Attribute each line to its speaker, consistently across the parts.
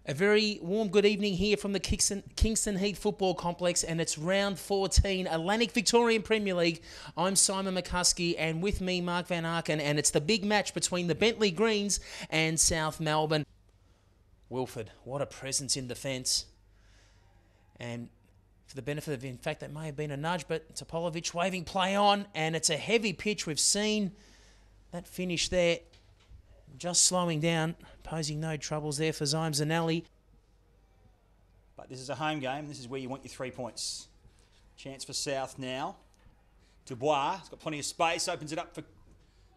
Speaker 1: A very warm good evening here from the Kingston Heath Football Complex, and it's round 14, Alanic Victorian Premier League. I'm Simon McCuskey, and with me, Mark Van Arken, and it's the big match between the Bentleigh Greens and South Melbourne. Wilford, what a presence in defence. And for the benefit of, in fact, that may have been a nudge, but Topolovic waving play on, and it's a heavy pitch. We've seen that finish there. Just slowing down, posing no troubles there for Zymes Zanelli.
Speaker 2: But this is a home game. This is where you want your 3 points. Chance for South now. Dubois has got plenty of space. Opens it up for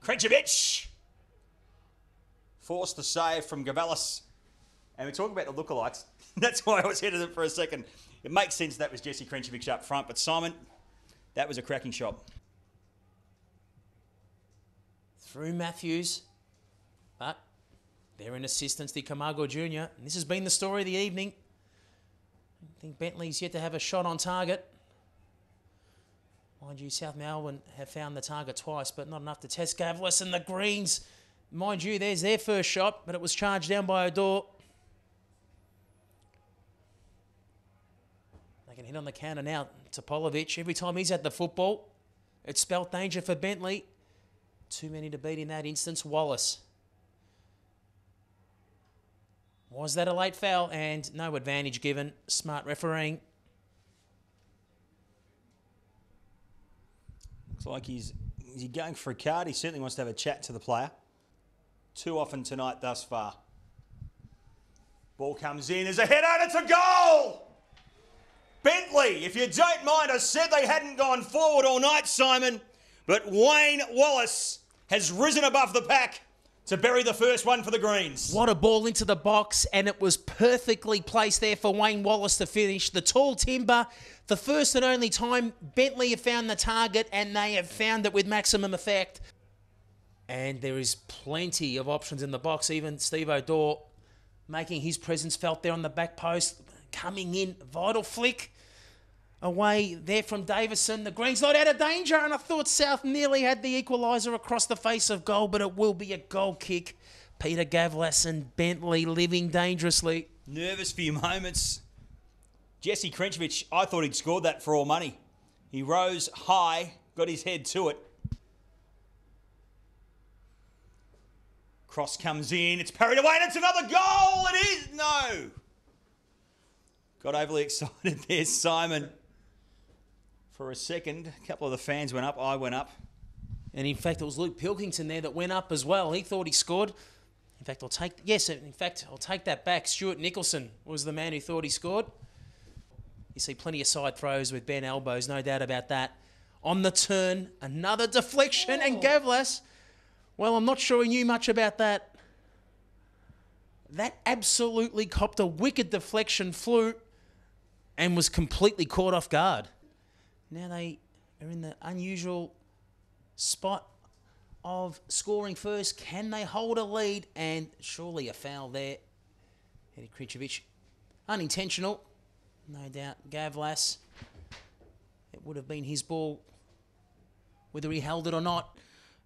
Speaker 2: Krenčević. Forced the save from Gavalis. And we're talking about the lookalikes. That's why I was headed it for a second. It makes sense that was Jesse Krenčević up front. But Simon, that was a cracking shot.
Speaker 1: Through Matthews. But they're in assistance, the Camargo Jr. And this has been the story of the evening. I think Bentleigh's yet to have a shot on target. Mind you, South Melbourne have found the target twice, but not enough to test Gavalis and the Greens. Mind you, there's their first shot, but it was charged down by Odor. They can hit on the counter now. Topolovic, every time he's at the football, it spelt danger for Bentleigh. Too many to beat in that instance. Wallace. Was that a late foul? And no advantage given. Smart refereeing.
Speaker 2: Looks like is he going for a card? He certainly wants to have a chat to the player. Too often tonight thus far. Ball comes in. There's a header and it's a goal! Bentleigh, if you don't mind, I said they hadn't gone forward all night, Simon. But Wayne Wallace has risen above the pack to bury the first one for the Greens.
Speaker 1: What a ball into the box, and it was perfectly placed there for Wayne Wallace to finish. The tall timber, the first and only time Bentleigh have found the target, and they have found it with maximum effect. And there is plenty of options in the box. Even Steve Odor making his presence felt there on the back post. Coming in, vital flick. Away there from Davison. The Greens not out of danger, and I thought South nearly had the equaliser across the face of goal, but it will be a goal kick. Peter Gavalis and Bentleigh living dangerously.
Speaker 2: Nervous few moments. Jesse Krenčević, I thought he'd scored that for all money. He rose high, got his head to it. Cross comes in, it's parried away, and it's another goal! It is! No! Got overly excited there, Simon. For a second, a couple of the fans went up, I went up.
Speaker 1: And in fact, it was Luke Pilkington there that went up as well. He thought he scored. In fact, I'll take that back. Stuart Nicholson was the man who thought he scored. You see plenty of side throws with Ben elbows, no doubt about that. On the turn, another deflection, and Gavalis, well, I'm not sure he knew much about that. That absolutely copped a wicked deflection, flew, and was completely caught off guard. Now they are in the unusual spot of scoring first. Can they hold a lead? And surely a foul there. Eddie Krenčević, unintentional, no doubt. Gavalis, it would have been his ball, whether he held it or not.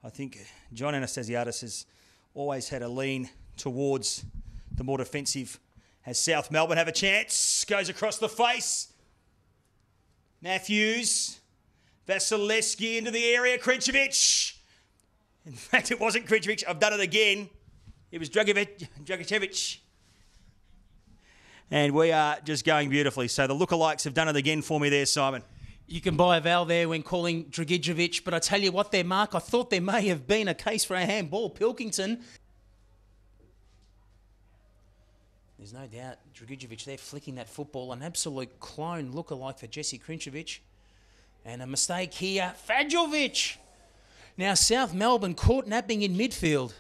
Speaker 2: I think John Anastasiadis has always had a lean towards the more defensive. Has South Melbourne have a chance? Goes across the face. Matthews. Vasilevsky into the area. Krenčević. In fact, it wasn't Krenčević. I've done it again. It was Dragicevic. And we are just going beautifully. So the lookalikes have done it again for me there, Simon.
Speaker 1: You can buy a vowel there when calling Dragicevic, but I tell you what there, Mark, I thought there may have been a case for a handball. Pilkington. There's no doubt Dragicevic there flicking that football. An absolute clone lookalike for Jesse Krenčević. And a mistake here. Fajovic. Now South Melbourne caught napping in midfield.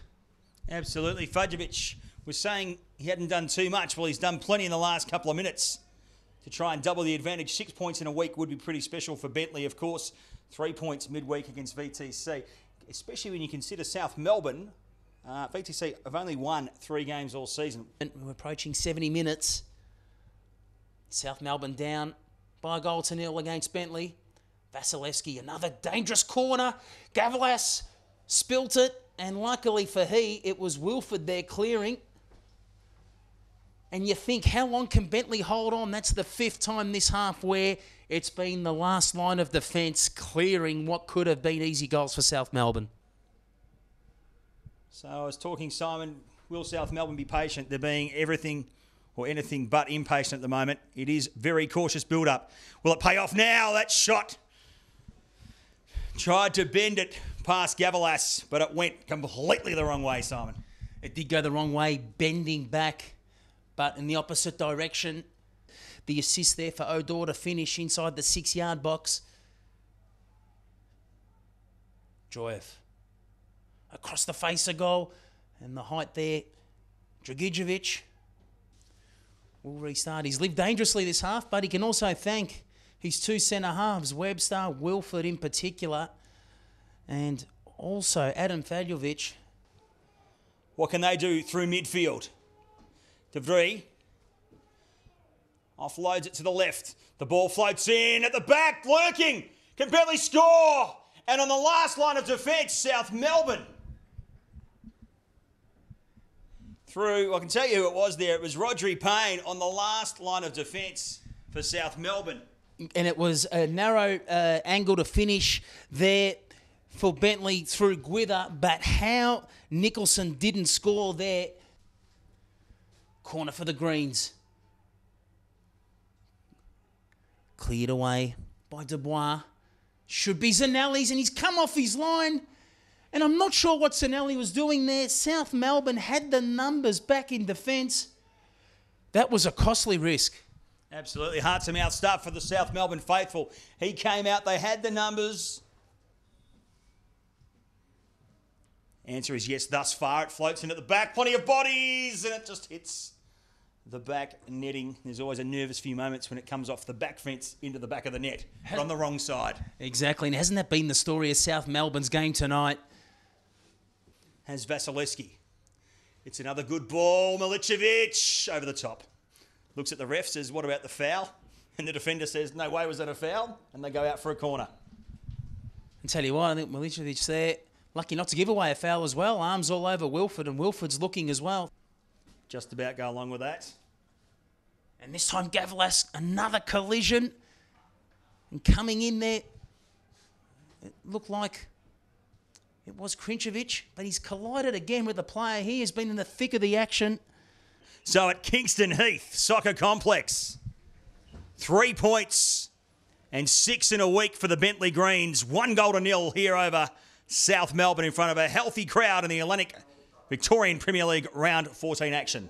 Speaker 2: Absolutely. Fajovic was saying he hadn't done too much. Well, he's done plenty in the last couple of minutes to try and double the advantage. 6 points in a week would be pretty special for Bentleigh, of course. 3 points midweek against VTC. Especially when you consider South Melbourne, VTC have only won 3 games all season.
Speaker 1: And we're approaching 70 minutes. South Melbourne down by a 1-0 against Bentleigh. Vasilevsky, another dangerous corner. Gavalis spilt it, and luckily for it was Wilford there clearing. And you think, how long can Bentleigh hold on? That's the 5th time this half where it's been the last line of defence clearing what could have been easy goals for South Melbourne.
Speaker 2: So I was talking, Simon, will South Melbourne be patient? They're being everything or anything but impatient at the moment. It is very cautious build-up. Will it pay off now? That shot tried to bend it past Gavalas, but it went completely the wrong way, Simon.
Speaker 1: It did go the wrong way, bending back, but in the opposite direction. The assist there for O'Dor to finish inside the 6-yard box. Joyev across the face of goal, and the height there. Dragicevic will restart. He's lived dangerously this half, but he can also thank his 2 centre halves, Webster, Wilford in particular, and also Adam Fadjovic.
Speaker 2: What can they do through midfield? De Vries offloads it to the left. The ball floats in at the back, lurking. Can barely score. And on the last line of defence, South Melbourne. Through, I can tell you who it was there. It was Rodri Payne on the last line of defence for South Melbourne.
Speaker 1: And it was a narrow angle to finish there for Bentleigh through Gwither. But how Nicholson didn't score there. Corner for the Greens. Cleared away by Dubois. Should be Zanelli's, and he's come off his line. And I'm not sure what Zanelli was doing there. South Melbourne had the numbers back in defence. That was a costly risk.
Speaker 2: Absolutely. Heart to mouth start for the South Melbourne faithful. He came out, they had the numbers. Answer is yes thus far. It floats in at the back. Plenty of bodies, and it just hits the back netting. There's always a nervous few moments when it comes off the back fence into the back of the net, but on the wrong side.
Speaker 1: Exactly, and hasn't that been the story of South Melbourne's game tonight?
Speaker 2: Has Vasilevsky. It's another good ball. Milicevic over the top. Looks at the ref, says, what about the foul? And the defender says, no way was that a foul? And they go out for a corner.
Speaker 1: And tell you what, I think Milicevic there, lucky not to give away a foul as well. Arms all over Wilford, and Wilford's looking as well.
Speaker 2: Just about go along with that.
Speaker 1: And this time Gavalas, another collision. And coming in there, it looked like it was Krinčević, but he's collided again with the player. He has been in the thick of the action.
Speaker 2: So at Kingston Heath Soccer Complex, 3 points and 6 in a week for the Bentleigh Greens. 1-0 here over South Melbourne in front of a healthy crowd in the Alanic Victorian Premier League Round 14 action.